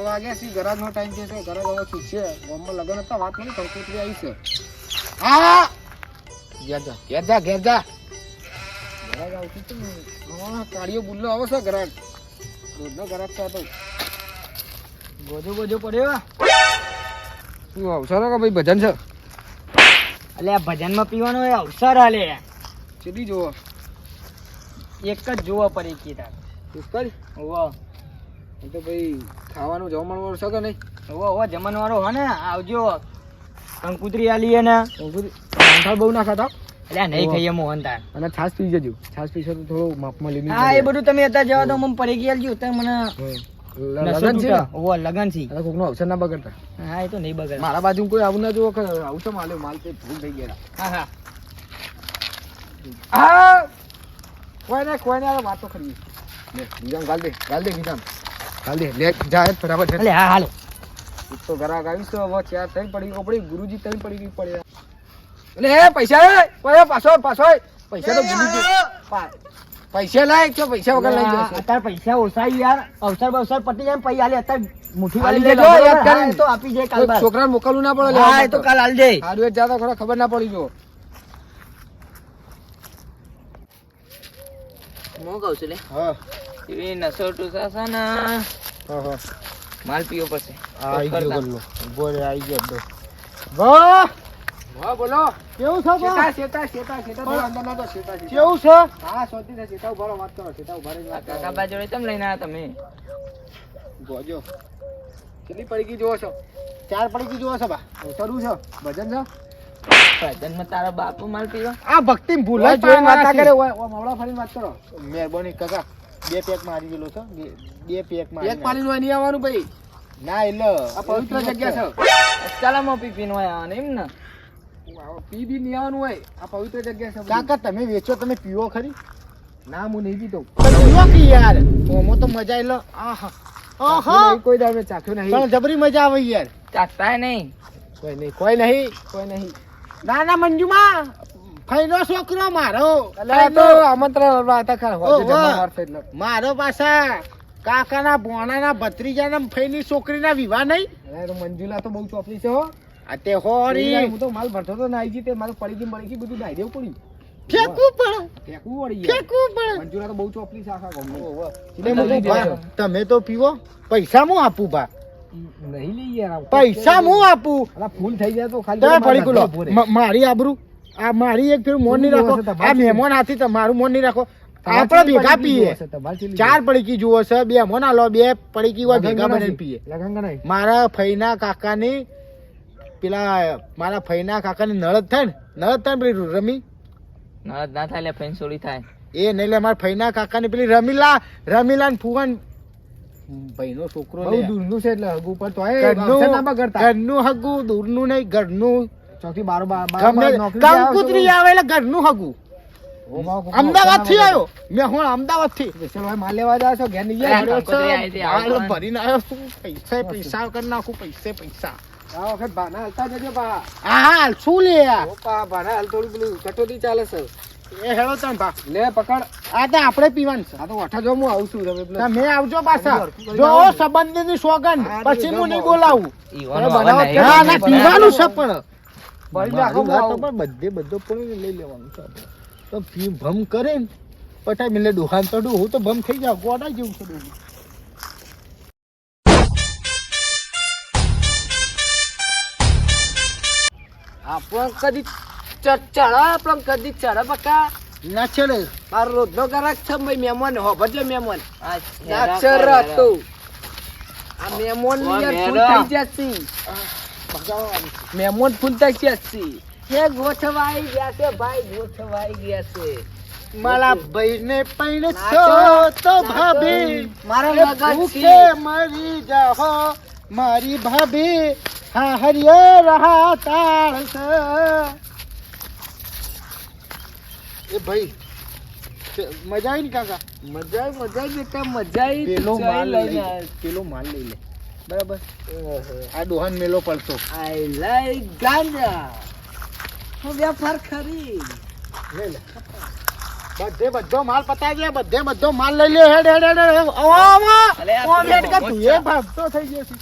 વાગ્યા છે, ગરાજનો ટાઈમ છે, ગરાજ હવે છૂટશે. ગામમાં લગન હતા, વાત નહીં, કંકોત્રી આવી છે. હા ઘેર જા ગરાજ આવતી તો કાળીઓ બુલ્લો આવે છે. ગરાજ રોજનો ગરાજ છે. તો ગોજો પડ્યો શું અવસર કે ભાઈ ભજન છે? અલે આ ભજનમાં પીવાનો એ અવસર હાલે સીધી જોવો એક જ જોવા પડી કીધા પુષ્કળ ઓવો એ તો ભાઈ ખાવાનું જમવાનું છે કે નહીં? ઓવો જમણવાળો હે ને આવજો કંકુતરી આલી ને મોહનથાળ બહુ ના ખાતા એટલે નહીં ખાઈએ મોહનથાળ અને છાશ પી જજો. છાશ પીશો તો થોડું માપમાં લીમી. હા એ બધું તમે અત્યારે જવા દો, મને પડી ગયેલું તો મને લગન છે. ઓવો લગન છે. કોકનો અવસર ના બગડતા. હા એ તો નહીં બગડે. મારા બાજુ કોઈ આવું ના જોવો કે આવું છે માલ તે ભૂલ થઈ ગયા. હા હા કોઈ ને વાતો કરી લે બીજાને ગાલ દે બીજાને ગાલ દે લે જા ફટાફટ. અલે હા હાલો તો ગરાક આવી તો હવે ચાર થઈ પડી ગુરુજી થઈ પડી ગઈ પડે. એટલે એ પૈસા લે પાછો પૈસા તો ગુરુજી પૈસા લાય કે પૈસા વગર લઈ જશે. અત્યારે પૈસા ઓછા યાર, અવસર પટી જાય પૈસા આલે અત્યારે મુઠ્ઠી વાળી આલી દેજો યાદ કરીને. તો આપી જાય કાલ બાર. છોકરાને મોકલવું ના પડે. હા એ તો કાલ આલી દે. હારું જ જાતો ખરો ખબર ના પડી જો. હું કહું છું લે હા એ નસો ટુસા છે ને હા માલ પીવો પડશે. આઈ ગયો ગલ્લો બોલે આઈ ગયો દો વાહ બોલો કેવું છે બા? શેતા થોડા અંદર ના તો શેતા કેવું છે? હા સોતી છે શેતા ઉભારો વાત કરો. શેતા ઉભા રહી વાત કરો. કાકા બા જોડે તમે લઈને આવ્યા તમે ગોજો કેટલી પડીકી જોવો છો? 4 પડીકી જોવો છો બા? ઉતરવું છે ભજન છે ભજનમાં તારા બાપુ માલ પીવા આ ભક્તિ ભૂલાય જોઈને વાત કરે. ઓ માવડા ફરીને વાત કરો. મહેરબાની કાકા 2 પેક મારી ગયેલો છે. 2 પેક મારી. પેક મારીને નહીં આવવાનું ભાઈ. ના એટલે આ પવિત્ર જગ્યા છે. ચાલામાં પીપીનો આયા ને એમ ને પી બી નહીં આવવાનું હોય. આ પવિત્ર જગ્યા છે. કાકા તમે વેચો, તમે પીવો ખરી? ના હું નહીં પીતો. પીવો કે યાર ઓમો તો મજા આઈ લો. આહા આહા કોઈ દાવે ચાખ્યો નહીં પણ જબરી મજા આવે યાર. ચાખતા નહીં કોઈ નહીં. ના મંજુમાં ફઈનો છોકરો મારો તો આમંત્રણ હતા ખરા હોજે જમણવાર છે એટલે મારો પાછા કાકાના બોણાના ભત્રીજાના ફઈની છોકરીના વિવાહ નહીં. અરે મંજુલા તો બહુ ચોપડી છે હો. આ તે હોરી હું તો માલ ભરતો તો નાઈ જી તે મારું પડી ગઈ બધું નાઈ દેવું પડ્યું. ફેંકવું પડે મંજુલા તો બહુ ચોપડી છે આખા ગામમાં. તમે તો પીવો પૈસા હું આપું બા નહીં લઈ યાર પૈસા હું આપું. ફૂલ થઈ જાય તો ખાલી પડી ગુલો મારી આબરૂ. આ મારી એક ફેર મોન નહીં રાખો. આ મહેમાન હાથી તમારું મોન નહીં રાખો. આપણે ભેગા પીએ. 4 પડીકી જુઓ છે 2 મોન આલો 2 પડીકી હોય ભેગા બને પીએ. મારા ફઈના કાકાની નળદ થાય ને પેલી રમી ના થાય લે ફેન સોડી થાય એ નહીં લે મારા ફઈના કાકાની પેલી રમીલા ને ફુવાન ભાઈનો છોકરો બહુ દૂરનું છે એટલે હગુ પર તો ઘરનું હગુ દૂરનું નહીં ઘરનું ચોથી 12 કંકુતરી આવે એટલે ઘરનું હગુ. અમદાવાદ થી આવ્યો મેં હું અમદાવાદ થી માલ લેવા જાય છો ઘેર ભરીને આવ્યો છું. પૈસા કરી નાખું પૈસા આ વખત ભાના હાલતા જજો બા. હા શું લે ભાના હાલ થોડું પેલું કટોટી ચાલે છે એ હેળો તણ ભા લે પકડ. આ તો આપણે પીવાનું છે. આ તો ઓઠા જો હું આવું છું તમે આવજો પાછા જો સંબંધની સોગન પછી હું નહીં બોલાવું. પીવાનું છે પણ બધો પણ લઈ લેવાનું છે તો પી ભમ કરે ને પટાઈ મિલે દુકાન તો હું તો ભમ થઈ જાવ ગોડા જેવું છે. આપણ કદી ચડે પક્કા ના ચડે. મારો રોજનો ગરાક છે ભાઈ મહેમાન હો ભજે મહેમાન આ મહેમાન મહેમાન ફૂલ થઈ જશે. હે ગોઠવાઈ ગયા છે ભાઈ ગોઠવાઈ ગયા છે. મારા ભાઈને પૈણ તો ભાભી મારા ભૂખે મરી જાહો મારી ભાભી હા હરિયે રહા તાળ છે. એ ભાઈ મજા આવી ને કાકા? મજા બેટા મજા પેલો માલ લઈ લે બરાબર. આ દોહન મેલો પડતો આઈ લાઈક ગાંજા હું વ્યાપાર ખરી લે બધે બધો માલ પતાવી દે, બધે બધો માલ લઈ લે. હેડ હેડ હેડ હેડ. આવો આવો. અલે આ ઓમ હેડ કે તું તું એ ભાગતો થઈ ગયો છે.